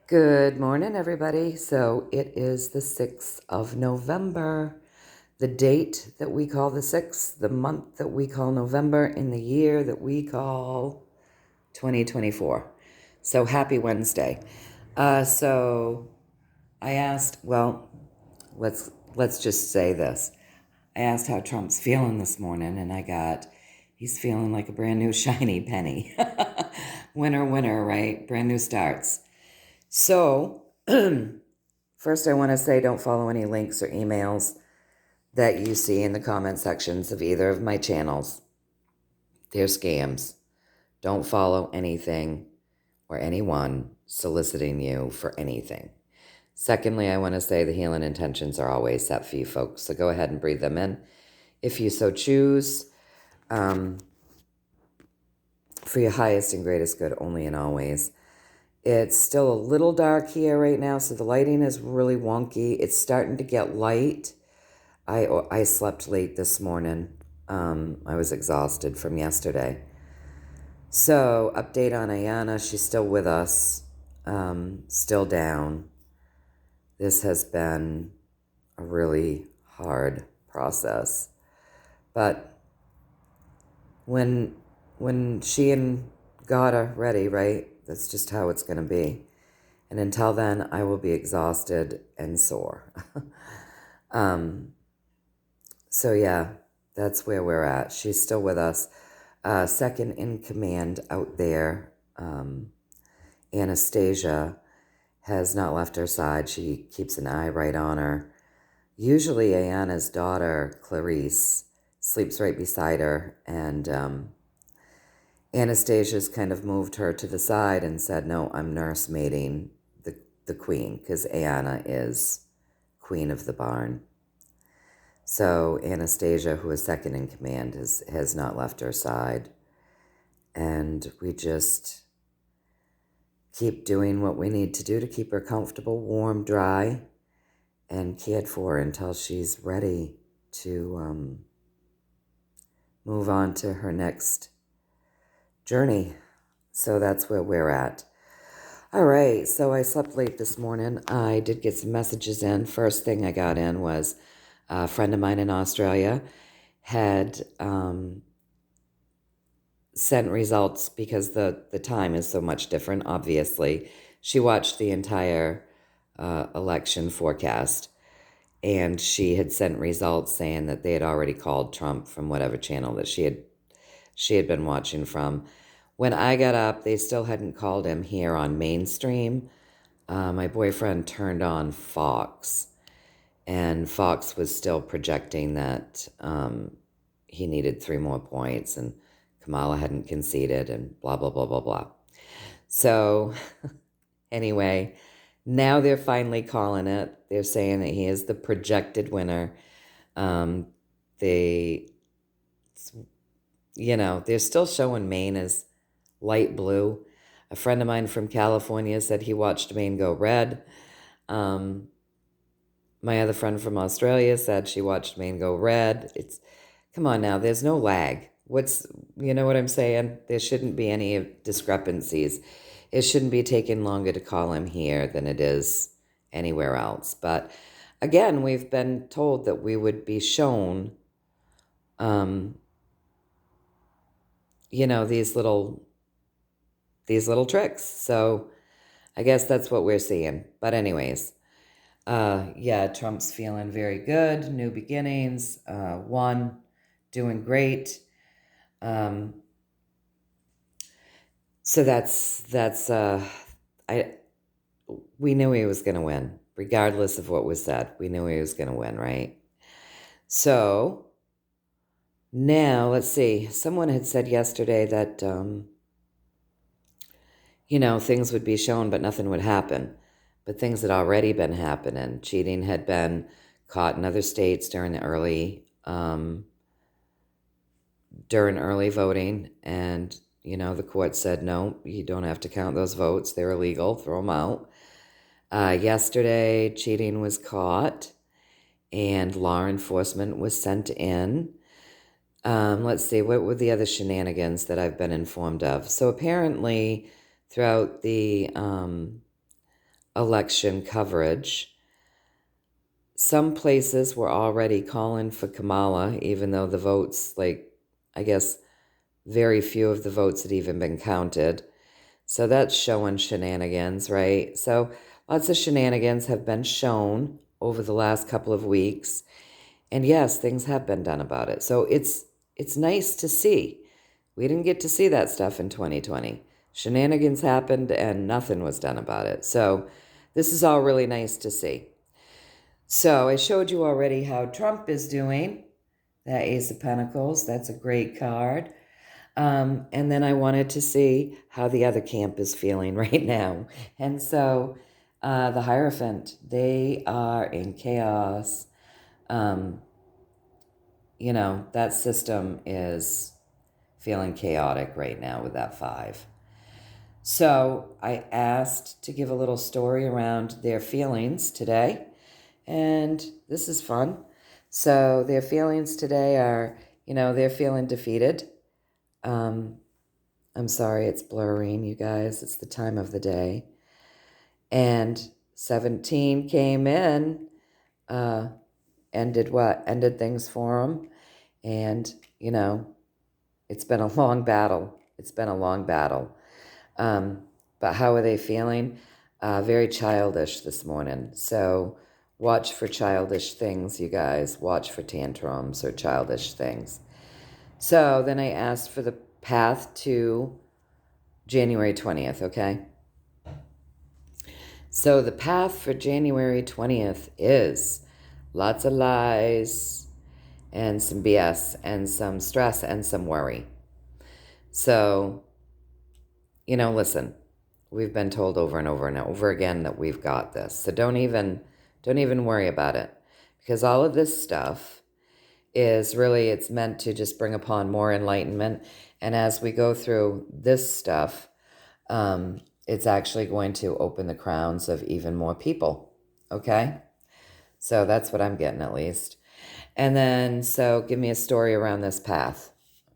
Good morning, everybody. So it is the 6th of November, the date that we call the 6th, the month that we call November, in the year that we call 2024. So happy Wednesday. So I asked, well, let's just say this. I asked how Trump's feeling this morning, and I got, he's feeling like a brand new shiny penny. Winner, winner, right? Brand new starts. So, first I want to say don't follow any links or emails that you see in the comment sections of either of my channels. They're scams. Don't follow anything or anyone soliciting you for anything. Secondly, I want to say the healing intentions are always set for you folks, so go ahead and breathe them in if you so choose, for your highest and greatest good only and always. It's still a little dark here right now, so the lighting is really wonky. It's starting to get light. I slept late this morning. I was exhausted from yesterday. So, update on Ayana. She's still with us, still down. This has been a really hard process. But when she and God are ready, right? That's just how it's going to be. And until then, I will be exhausted and sore. So yeah, that's where we're at. She's still with us. Second in command out there, Anastasia, has not left her side. She keeps an eye right on her. Usually Ayana's daughter, Clarice, sleeps right beside her, and Anastasia's kind of moved her to the side and said, no, I'm nursemaiding the queen, because Ayana is queen of the barn. So Anastasia, who is second in command, has not left her side. And we just keep doing what we need to do to keep her comfortable, warm, dry, and cared for until she's ready to move on to her next journey. So that's where we're at. All right, so I slept late this morning. I did get some messages in. First thing I got in was a friend of mine in Australia had sent results, because the time is so much different, obviously. She watched the entire election forecast, and she had sent results saying that they had already called Trump from whatever channel that she had been watching from. When I got up, they still hadn't called him here on mainstream. My boyfriend turned on Fox, and Fox was still projecting that he needed 3 more points, and Kamala hadn't conceded, and blah, blah, blah, blah, blah. So anyway, now they're finally calling it. They're saying that he is the projected winner. They're still showing Maine as light blue. A friend of mine from California said he watched Maine go red. My other friend from Australia said she watched Maine go red. Come on now, there's no lag. You know what I'm saying? There shouldn't be any discrepancies. It shouldn't be taking longer to call him here than it is anywhere else. But again, we've been told that we would be shown, these little tricks. So I guess that's what we're seeing. But anyways, yeah, Trump's feeling very good. New beginnings. Won. Doing great. So we knew he was going to win, regardless of what was said. We knew he was going to win, right? So now let's see. Someone had said yesterday that, things would be shown, but nothing would happen. But things had already been happening. Cheating had been caught in other states during early voting, and the court said, no, you don't have to count those votes. They're illegal. Throw them out. Yesterday, cheating was caught, and law enforcement was sent in. Let's see, what were the other shenanigans that I've been informed of? So apparently, throughout the election coverage. Some places were already calling for Kamala, even though the votes, I guess very few of the votes had even been counted. So that's showing shenanigans, right? So lots of shenanigans have been shown over the last couple of weeks. And yes, things have been done about it. So it's nice to see. We didn't get to see that stuff in 2020. Shenanigans happened and nothing was done about it. So this is all really nice to see. So I showed you already how Trump is doing. That Ace of Pentacles, that's a great card. And then I wanted to see how the other camp is feeling right now. And so the Hierophant, they are in chaos. That system is feeling chaotic right now with that 5. So I asked to give a little story around their feelings today. And this is fun. So their feelings today are, they're feeling defeated. I'm sorry, it's blurring, you guys. It's the time of the day. And 17 came in, ended what? Ended things for them. And, it's been a long battle. It's been a long battle. But how are they feeling? Very childish this morning. So watch for childish things, you guys. Watch for tantrums or childish things. So then I asked for the path to January 20th, okay? So the path for January 20th is lots of lies and some BS and some stress and some worry. So, listen, we've been told over and over and over again that we've got this. So don't even worry about it, because all of this stuff is really, it's meant to just bring upon more enlightenment. And as we go through this stuff, it's actually going to open the crowns of even more people. Okay? So that's what I'm getting, at least. And then, so give me a story around this path.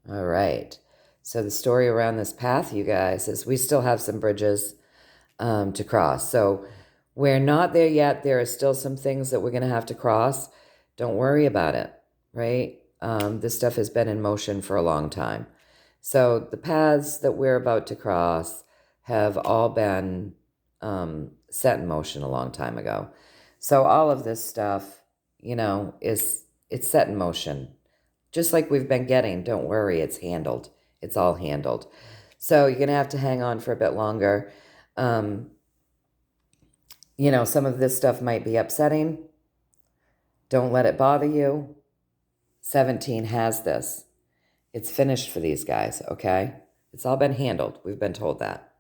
All right. So the story around this path, you guys, is we still have some bridges to cross. So we're not there yet. There are still some things that we're going to have to cross. Don't worry about it, right? This stuff has been in motion for a long time. So the paths that we're about to cross have all been set in motion a long time ago. So all of this stuff, it's set in motion. Just like we've been getting, don't worry, it's handled. It's all handled. So you're going to have to hang on for a bit longer. Some of this stuff might be upsetting. Don't let it bother you. 17 has this. It's finished for these guys, okay? It's all been handled. We've been told that.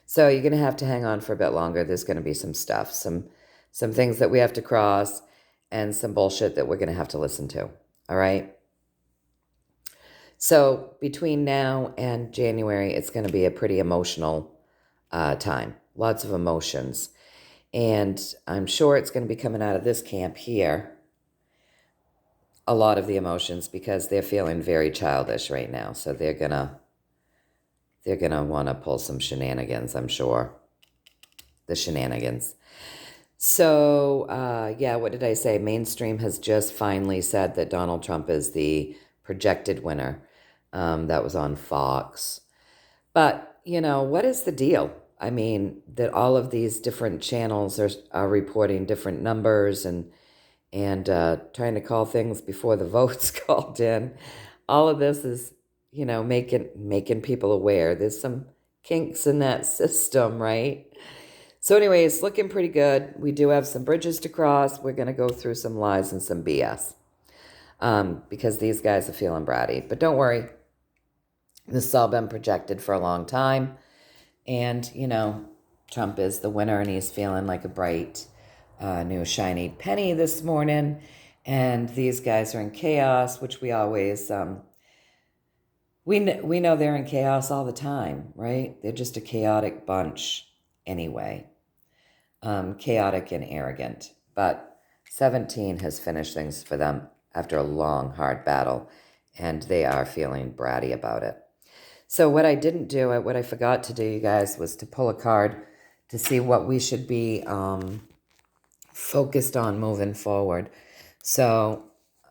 So you're going to have to hang on for a bit longer. There's going to be some stuff, some things that we have to cross, and some bullshit that we're going to have to listen to, all right? So between now and January, it's going to be a pretty emotional time. Lots of emotions. And I'm sure it's going to be coming out of this camp here, a lot of the emotions, because they're feeling very childish right now. So they're gonna want to pull some shenanigans, I'm sure. The shenanigans. So, what did I say? Mainstream has just finally said that Donald Trump is the projected winner. That was on Fox. But, what is the deal? I mean, that all of these different channels are reporting different numbers and trying to call things before the vote's called in. All of this is, making people aware. There's some kinks in that system, right? So anyway, it's looking pretty good. We do have some bridges to cross. We're going to go through some lies and some BS because these guys are feeling bratty. But don't worry. This has all been projected for a long time. And, Trump is the winner, and he's feeling like a bright, new shiny penny this morning. And these guys are in chaos, which we always, we know they're in chaos all the time, right? They're just a chaotic bunch anyway. Chaotic and arrogant. But 17 has finished things for them after a long, hard battle, and they are feeling bratty about it. So what I didn't do, what I forgot to do, you guys, was to pull a card to see what we should be focused on moving forward. So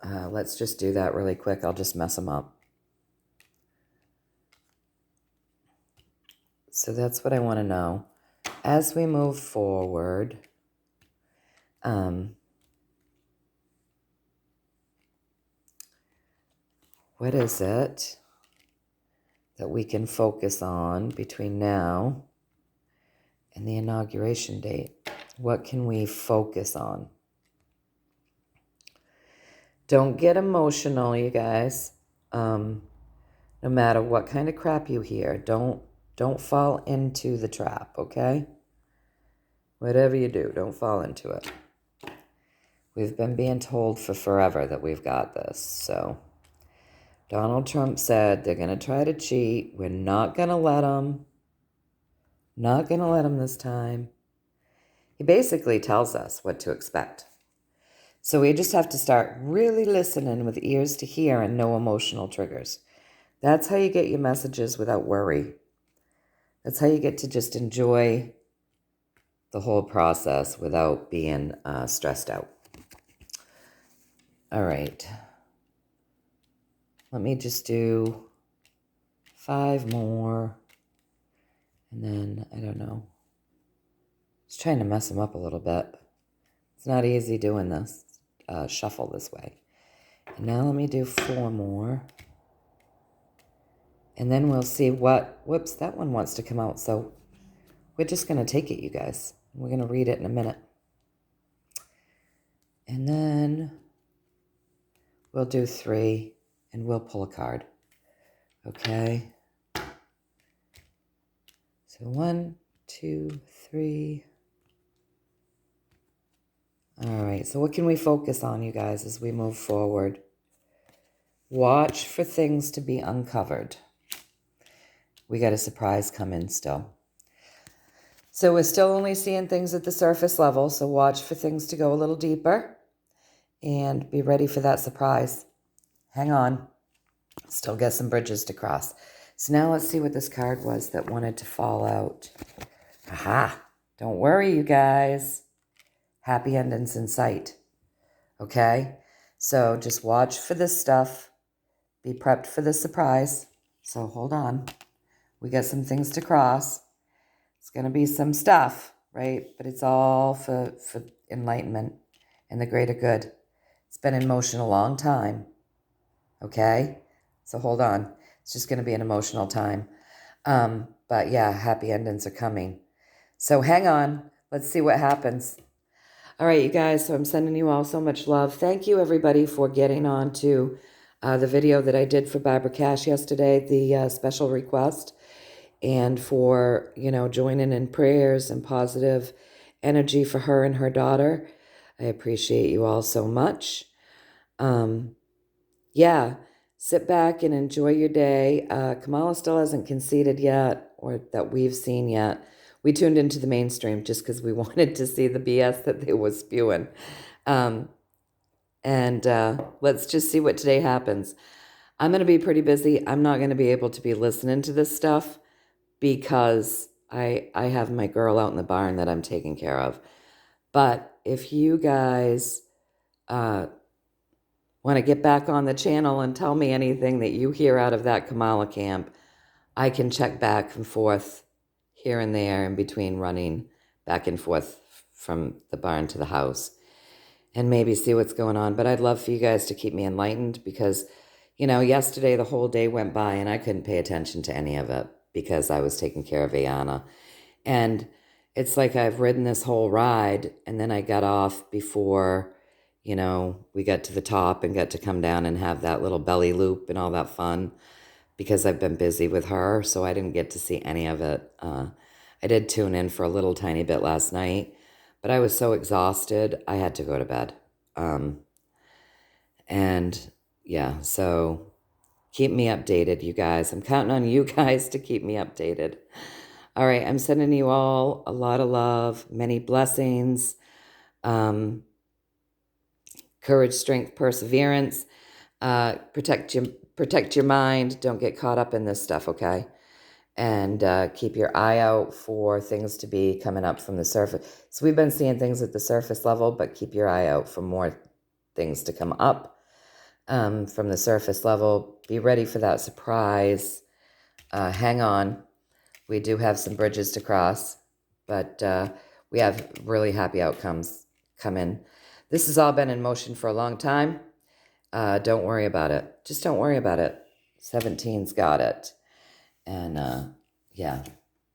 let's just do that really quick. I'll just mess them up. So that's what I want to know. As we move forward, what is it that we can focus on between now and the inauguration date? What can we focus on? Don't get emotional, you guys. No matter what kind of crap you hear, don't fall into the trap, okay? Whatever you do, don't fall into it. We've been being told for forever that we've got this. So Donald Trump said they're going to try to cheat. We're not going to let them. Not going to let them this time. He basically tells us what to expect. So we just have to start really listening with ears to hear and no emotional triggers. That's how you get your messages without worry. That's how you get to just enjoy the whole process without being stressed out. All right. Let me just do 5 more. And then, I don't know. Just trying to mess them up a little bit. It's not easy doing this, shuffle this way. And now let me do 4 more. And then we'll see what, whoops, that one wants to come out. So we're just going to take it, you guys. We're going to read it in a minute. And then we'll do 3 and we'll pull a card. Okay. So 1, 2, 3. All right. So what can we focus on, you guys, as we move forward? Watch for things to be uncovered. We got a surprise coming still. So we're still only seeing things at the surface level. So watch for things to go a little deeper and be ready for that surprise. Hang on. Still got some bridges to cross. So now let's see what this card was that wanted to fall out. Aha. Don't worry, you guys. Happy endings in sight. Okay? So just watch for this stuff. Be prepped for the surprise. So hold on. We got some things to cross. It's going to be some stuff, right? But it's all for enlightenment and the greater good. It's been in motion a long time. Okay? So hold on. It's just going to be an emotional time. But yeah, happy endings are coming. So hang on. Let's see what happens. All right, you guys. So I'm sending you all so much love. Thank you, everybody, for getting on to the video that I did for Barbara Cash yesterday, the special request, and for, joining in prayers and positive energy for her and her daughter. I appreciate you all so much. Yeah, sit back and enjoy your day. Kamala still hasn't conceded yet, or that we've seen yet. We tuned into the mainstream just because we wanted to see the BS that they was spewing. And let's just see what today happens. I'm going to be pretty busy. I'm not going to be able to be listening to this stuff because I have my girl out in the barn that I'm taking care of. But if you guys want to get back on the channel and tell me anything that you hear out of that Kamala camp, I can check back and forth here and there in between running back and forth from the barn to the house and maybe see what's going on. But I'd love for you guys to keep me enlightened because, yesterday the whole day went by and I couldn't pay attention to any of it because I was taking care of Ayana. And it's like I've ridden this whole ride and then I got off before, we got to the top and got to come down and have that little belly loop and all that fun because I've been busy with her. So I didn't get to see any of it. I did tune in for a little tiny bit last night, but I was so exhausted, I had to go to bed. And yeah, so keep me updated, you guys. I'm counting on you guys to keep me updated. All right, I'm sending you all a lot of love, many blessings, courage, strength, perseverance. Protect your mind. Don't get caught up in this stuff, okay? And keep your eye out for things to be coming up from the surface. So we've been seeing things at the surface level, but keep your eye out for more things to come up from the surface level. Be ready for that surprise. Hang on. We do have some bridges to cross, but we have really happy outcomes coming. This has all been in motion for a long time. Don't worry about it. Just don't worry about it. 17's got it. And yeah,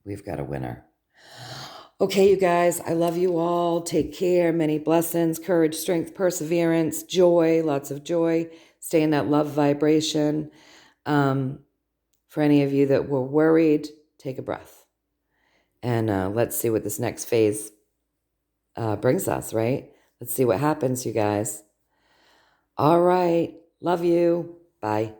we've got a winner. Okay, you guys, I love you all. Take care. Many blessings, courage, strength, perseverance, joy, lots of joy. Stay in that love vibration. For any of you that were worried, take a breath. And let's see what this next phase brings us, right? Let's see what happens, you guys. All right. Love you. Bye.